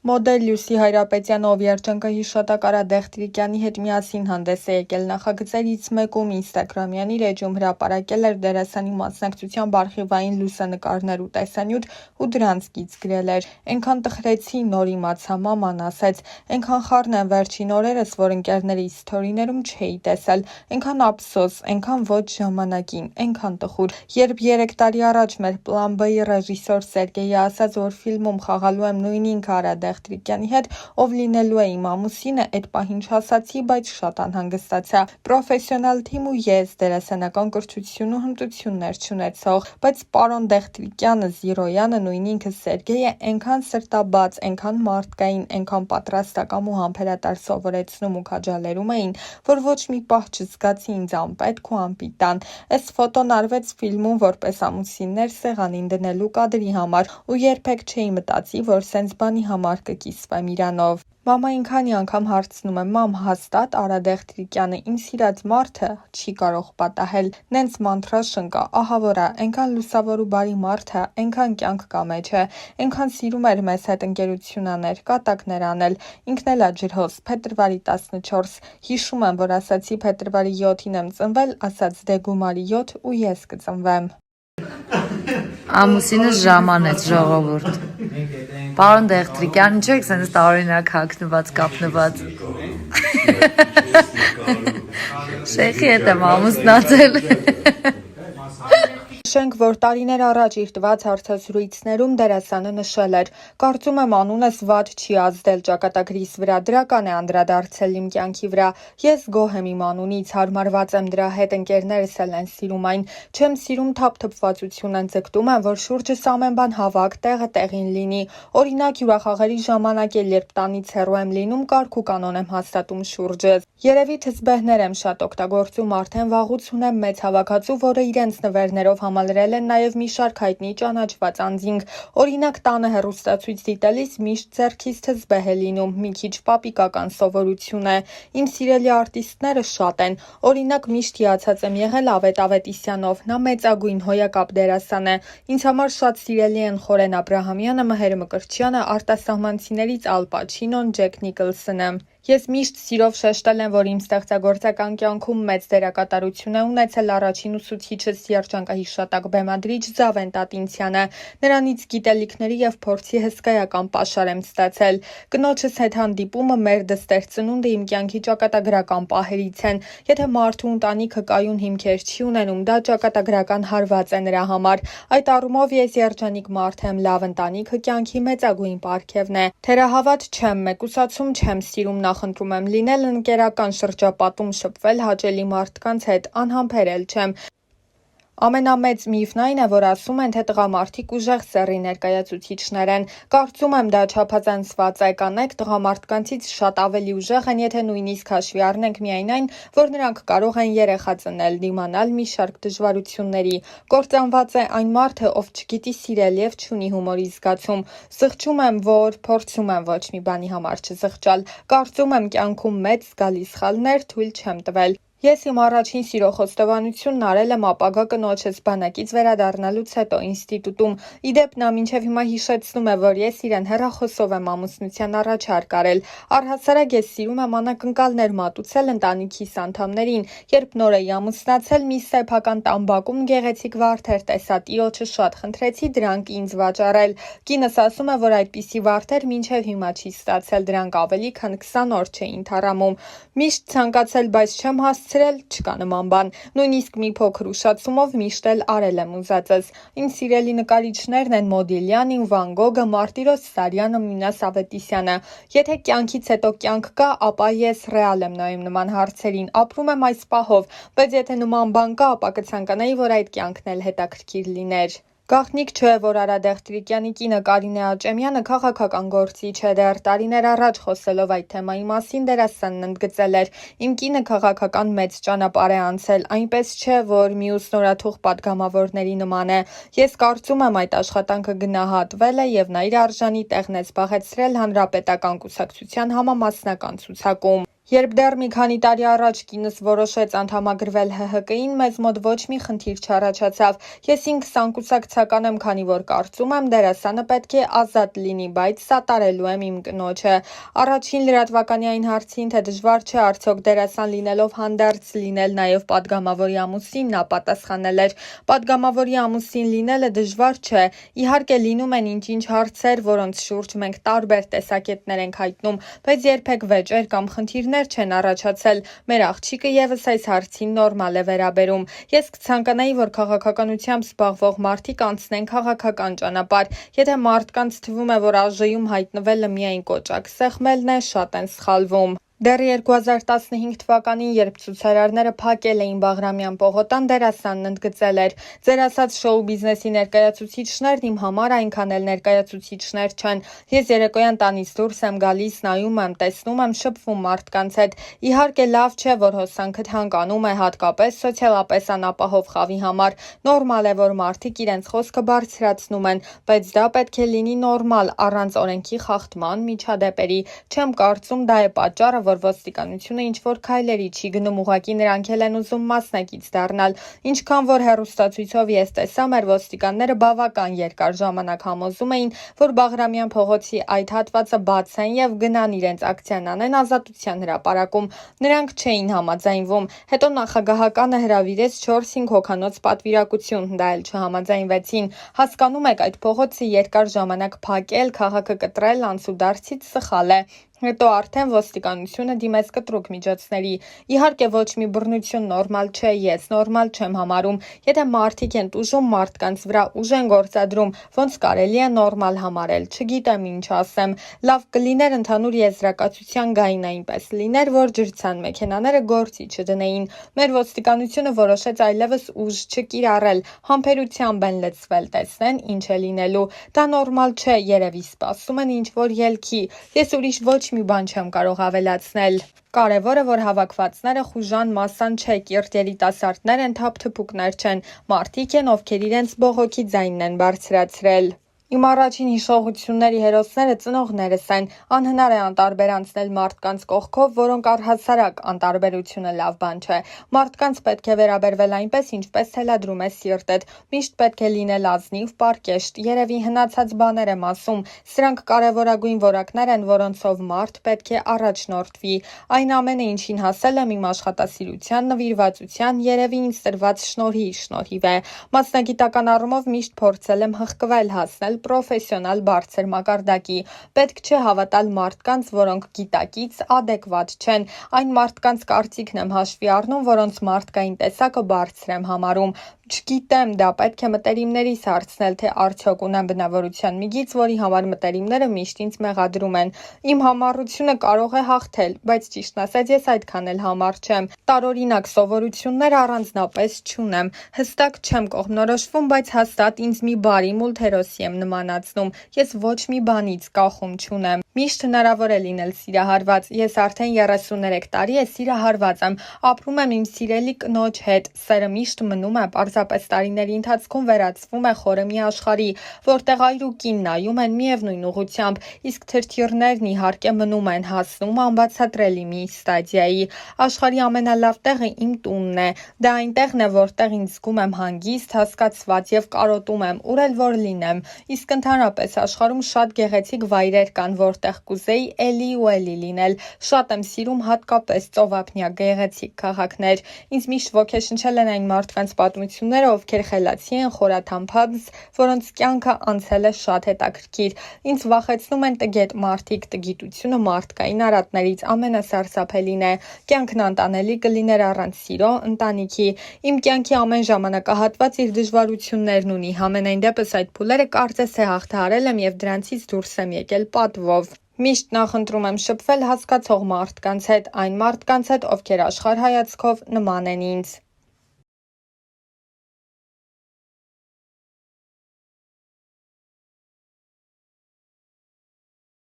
Մոդել Լյուսի Հայրապետյանը, ով երջանկահիշատակ Արա Դեղտրիկյանի հետ միասին հանդես է եկել նախագծերից մեկում Ինստագրամյան իր էջում հրապարակել էր դերասանի մասնակցությամբ արխիվային լուսանկարներ ու տեսանյութ ու դրանց գիծ գրել էր. «Էնքան տխրեցի, նոր իմացա, մաման ասեց, էնքան խառն են վերջին օրերս, որ ընկերներիս սթորիներում չէի տեսել, էնքան ափսոս, էնքան ոչ ժամանակին, էնքան տխուր, երբ 3 տարի առաջ մեր Պլան B-ի ռեժիսոր Սերգեյը ասաց, որ ֆիլմում խաղալու եմ նույն ինքը Արա Դեղտրիկյանի հետ, ով լինելու է իմ ամուսինը, էդ պահին չասացի, բայց շատ անհանգստացա, պրոֆեսիոնալ թիմ ու ես, դերասանական կրթություն ու հմտություններ չունեցող, բայց պարոն Դեղտրիկյանը, Զիրոյանը, նույն ինքը Սերգեյը էնքան սրտաբաց, էնքան մարդկային, էնքան պատրաստակամ ու համբերատար սովորեցնում ու քաջալերում էին, որ ոչ մի պահ չզգացի ինձ անպետք ու անպիտան, էս ֆոտոն արվեց ֆիլմում որպես ամուսիններ սեղանին դնելու կադրի համար ու երբեք չէի մտածի, որ սենց բանի համար կկիսվեմ իրանով»։ Մամային քանի անգամ հարցնում եմ, մամ հաստատ Արա Դեղտրիկյանը իմ սիրած մարդը չի կարող պատահել, նենց մանթրա շնկա, ահա որ ա, էնքան լուսավոր ու բարի մարդ ա, էնքան կյանք կա մեջը, էնքան սիրում էր մեզ հետ ընկերություն աներ, կատակներ անել, ինքն էլ ա ջրհոս, փետրվարի 14, հիշում եմ, որ ասացի փետրվարի 7-ին եմ ծնվել, ասաց դե գումարի 7 ու ես կծնվեմ։ Ամուսինս ժամանեց ժողովուրդ։ Պարոն Դեղտրիկյան, ինչ եք սենց տարօրինակ հագնված, կապնված։ Շեխի հետ եմ ամուսնացել։ Նշենք, որ տարիներ առաջ իր տված հարցազրույցներում դերասանը նշել էր. «Կարծում եմ անունս վատ չի ազդել ճակատագրիս վրա, դրական է անդրադարձել իմ կյանքի վրա, ես գոհ եմ իմ անունից, հարմարված եմ դրա հետ, ընկերներս էլ են սիրում այն, չեմ սիրում թափթփվածություն են ձգտում եմ, որ շուրջս ամեն բան հավաք, տեղը տեղին լինի, օրինակ հյուրախաղերի ժամանակ էլ երբ տանից հեռու եմ լինում, կարգ ու կանոն եմ հաստատում շուրջս, երևի թզբեհներ եմ շատ օգտագործում, արդեն վաղուց ունեմ մեծ հավաքածու, որը իրենց նվերներով համալրել են նաև մի շարք հայտնի ճանաչված անձինք, օրինակ տանը հեռուստացույց դիտելիս միշտ ձեռքից թզբեհ է լինում, մի քիչ պապիկական սովորություն է, իմ սիրելի արտիստները շատ են, օրինակ միշտ հիացած եմ եղել Ավետ Ավետիսյանով, նա մեծագույն հոյակապ դերասան է, ինձ համար շատ սիրելի են Խորեն Աբրահամյանը, Մհեր Մկրտչյանը, արտասահմանցիներից Ալ Պաչինոն, Ջեք Նիկոլսոնը։ Ես միշտ սիրով շեշտել եմ, որ իմ ստեղծագործական կյանքում մեծ դերակատարություն է ունեցել առաջին ուսուցիչս երջանկահիշատակ բեմադրիչ Զավեն Տատինցյանը, նրանից գիտելիքների և փորձի հսկայական պաշար եմ ստացել։ Կնոջս հետ հանդիպումը մեր դստեր ծնունդը իմ կյանքի ճակատագրական պահերից են, եթե մարդու ընտանիքը կայուն հիմքեր չի ունենում, դա ճակատագրական հարված է նրա համար, այդ առումով ես երջանիկ մարդ եմ, լավ ընտանիքը կյանքի մեծագույն պարգևն է, թերահավատ չեմ, մեկուսացում չեմ սիրում, նախընտրում եմ լինել ընկերական շրջապատում, շփվել հաճելի մարդկանց հետ, անհամբերել չեմ։ Ամենամեծ միֆն այն է, որ ասում են, թե տղամարդիկ ուժեղ սեռի ներկայացուցիչներ են, կարծում եմ դա չափազանցված է, կանայք տղամարդկանցից շատ ավելի ուժեղ են, եթե նույնիսկ հաշվի առնենք միայն այն, որ նրանք կարող են երեխա ծնել, դիմանալ մի շարք դժվարությունների, կործանված է այն մարդը, ով չգիտի սիրել և չունի հումորի զգացում, զղջում եմ, որ փորձում եմ ոչ մի բանի համար չզղջալ, կարծում եմ կյանքում մեծ զգալի սխալներ թույլ չեմ տվել։ Ես իմ առաջին սիրո խոստովանությունն արել եմ ապագա կնոջս բանակից վերադառնալուց հետո ինստիտուտում, իդեպ նա մինչև հիմա հիշեցնում է, որ ես իրեն հեռախոսով եմ ամուսնության առաջարկ արել, առհասարակ ես սիրում եմ անակնկալներ մատուցել ընտանիքիս անդամներին, երբ նոր էի ամուսնացել մի սեփական տամբակում գեղեցիկ վարդեր տեսա, տիրոջը շատ խնդրեցի դրանք ինձ վաճառել, կինս ասում է, որ այդպիսի վարդեր մինչև հիմա չի ստացել, դրանք ավելի քան 20 օր չէին թառամում, միշտ ցանկացել, բայց չեմ հասցրել, չկա նման բան, նույնիսկ մի փոքր ուշացումով միշտ էլ արել եմ ուզածս, իմ սիրելի նկարիչներն են Մոդիլյանին, Վան Գոգը, Մարտիրոս Սարյանը, Մինաս Ավետիսյանը, եթե կյանքից հետո կյանք կա, ապա ես ռեալ եմ նայում նման հարցերին, ապրում եմ այս պահով, բայց եթե նման բան կա, ապա կցանկանայի, որ այդ կյանքն էլ հետաքրքիր լիներ։ Գաղտնիք չէ, որ Արա Դեղտրիկյանի կինը Կարինե Աճեմյանը քաղաքական գործիչ է, դեռ տարիներ առաջ խոսելով այդ թեմայի մասին դերասանն ընդգծել էր. «Իմ կինը քաղաքական մեծ ճանապարհ է անցել, այնպես չէ, որ մյուս նորաթուխ պատգամավորների նման է։ Ես կարծում եմ այդ աշխատանքը գնահատվել է և նա իր արժանի տեղն է զբաղեցրել Հանրապետական կուսակցության համամասնական ցուցակում։ Երբ դեռ մի քանի տարի առաջ կինս որոշեց անդամագրվել ՀՀԿ-ին, մեզ մոտ ոչ մի խնդիր չառաջացավ։ Ես ինքս անկուսակցական եմ, քանի որ կարծում եմ դերասանը պետք է ազատ լինի, բայց սատարելու եմ իմ կնոջը։ Առաջին լրատվականի այն հարցին, թե դժվար չէ արդյոք դերասան լինելով հանդերձ լինել նաև падգամավորի ամուսին, նա պատասխանել էր. Падգամավորի ամուսին լինելը դժվար չէ։ Իհարկե լինում են ինչ-ինչ հարցեր, որոնց շուրջ մենք տարբեր տեսակետներ ենք հայտնում, բայց երբեք վեճեր կամ խնդիրներ չեն առաջացել։ Մեր աղջիկը եւս այս հարցին նորմալ է վերաբերում։ Ես կցանկանայի, որ քաղաքականությամբ զբաղվող մարդիկ անցնեն քաղաքական ճանապարհ։ Եթե մարդկանց թվում է, որ ԱԺ-ում հայտնվելը միայն կոճակ սեղմելն է, շատ են սխալվում։ Դեռ 2015 թվականին, երբ ցուցարարները փակել էին Բաղրամյան պողոտան, դերասանն ընդգծել էր. «Ձեր ասած շոու բիզնեսի ներկայացուցիչներն իմ համար այնքան էլ ներկայացուցիչներ չեն։ Ես երեկոյան տանից դուրս եմ գալիս, նայում եմ, տեսնում եմ, շփվում մարդկանց հետ։ Իհարկե լավ չէ, որ հոսանքը թանկանում է, հատկապես սոցիալապես անապահով խավի համար։ Նորմալ է, որ մարդիկ իրենց խոսքը բարձրացնում են, բայց դա պետք է լինի նորմալ, առանց օրենքի խախտման, միջադեպերի։ Չեմ կարծում դա է պատճառը, որ ոստիկանությունը ինչ-որ քայլերի չի գնում, ուղղակի նրանք էլ են ուզում մասնակից դառնալ։ Ինչքան որ հեռուստացույցով ես տեսա, մեր ոստիկանները բավական երկար ժամանակ համոզում էին, որ Բաղրամյան փողոցի այդ հատվածը բացեն եւ գնան իրենց ակցիան անեն Ազատության հրապարակում։ Նրանք չէին համաձայնվում։ Հետո նախագահականը հրավիրեց 4-5 հոգանոց պատվիրակություն, դա էլ չհամաձայնվեցին։ Հասկանում եք, այդ փողոցը երկար ժամանակ փակել, քաղաքը կտրել անցուդարձից սխալ է։ Հետո արդեն ոստիկանությունը դիմեց կտրուկ միջոցների։ Իհարկե ոչ մի բռնություն նորմալ չէ, ես նորմալ չեմ համարում։ Եթե մարդիկ են տուժում մարդկանց վրա, ուժ են գործադրում, ոնց կարելի է նորմալ համարել, չգիտեմ ինչ ասեմ։ Լավ կլիներ ընդհանուր եզրակացության գային այնպես լիներ, որ ջրցան մեքենաները գործի չդնեին։ Մեր ոստիկանությունը որոշեց այլևս ուժ չկիրառել, համբերությամբ են լցվել, տեսնեն ինչ է լինելու։ Դա նորմալ չէ, երևի սպասում են ինչ-որ ելքի։ Ես ուրիշ ոչ մի բան չեմ կարող ավելացնել։ Կարևորը, որ հավաքվածները խուժան մասան չէ, կիրթ երիտասարդներ են, թափթփուկներ չեն, մարդիկ են, ովքեր իրենց բողոքի ձայնն են բարձրացրել։ Իմ առաջին հիշողությունների հերոսները ծնողներս են։ Անհնար է անտարբեր անցնել մարդկանց կողքով, որոնք առհասարակ անտարբերությունը լավ բան չէ։ Մարդկանց պետք է վերաբերվել այնպես, ինչպես թելադրում է սիրտդ։ Միշտ պետք է լինել ազնիվ, պարկեշտ։ Երևի հնացած բաներ եմ ասում։ Սրանք կարևորագույն որակներ են, որոնցով մարդ պետք է առաջնորդվի։ Այն ամենը, ինչին հասել եմ իմ աշխատասիրության, նվիրվածության, երևի ինձ տրված շնորհի շնորհիվ է։ Մասնագիտական առումով միշտ փորձել եմ հղկվել, հասնել պրոֆեսիոնալ բարձր մակարդակի։ Պետք չէ հավատալ մարդկանց, որոնք գիտակից adekvat չեն։ Այն մարդկանց կարծիքն եմ հաշվի առնում, որոնց մարդկային տեսակը բարձր եմ համարում։ Չգիտեմ, դա պետք է մտերիմներիս հարցնել, թե արդյոք ունեմ բնավորության մի գիծ, որի համար մտերիմները միշտ ինձ մեղադրում են։ Իմ համառությունը կարող է հաղթել, բայց ճիշտն ասած ես այդքան էլ համառ չեմ։ Տարօրինակ սովորություններ առանձնապես չունեմ։ Հստակ չեմ կողմնորոշվում, բայց հաստատ ինձ մի բարի մուլտհերոսի եմ նմանացնում։ Ես ոչ մի բանից կախում չունեմ։ Միշտ հնարավոր է լինել սիրահարված։ Ես արդեն 33 տարի է սիրահարված եմ, ապրում եմ իմ սիրելի կնոջ հետ։ Սերը միշտ մնում է, պարզապես տարիների ընթացքում վերածվում է խորը մի աշխարհի, որտեղ այր ու կին նայում են միևնույն ուղղությամբ, իսկ թրթիռներն իհարկե մնում են, հասնում անբացատրելի մի ստադիայի։ Աշխարհի ամենալավ տեղը իմ տունն է։ Դա այն տեղն է, որտեղ ինձ զգում եմ հանգիստ, հասկացված եւ կարոտում եմ, ուր էլ որ լինեմ։ Իսկ ընդհանրապես աշխարհում շատ գեղեցիկ վայրեր կան, որտեղ կուզեի էլի ու էլի լինել։ Շատ եմ սիրում հատկապես ծովափնյա գեղեցիկ քաղաքներ։ Ինձ միշտ ոգեշնչել են այն մարդկանց պատմությունները, ովքեր խելացի են, խորաթափանց, որոնց կյանքը անցել է շատ հետաքրքիր։ Ինձ վախեցնում են տգետ մարդիկ, տգիտությունը մարդկային արատներից ամենասարսափելին է։ Կյանքն անտանելի կլիներ առանց սիրո, ընտանիքի։ Իմ կյանքի ամեն ժամանակահատված իր դժվարություններն ունի։ Համենայն դեպս այդ փուլերը կարծես թե հաղթահարել եմ եւ դրանցից դուրս եմ եկել պատվով։ Միշտ նախընտրում եմ շփվել հասկացող մարդկանց հետ, այն մարդկանց հետ, ովքեր աշխարհայացքով նման են ինձ։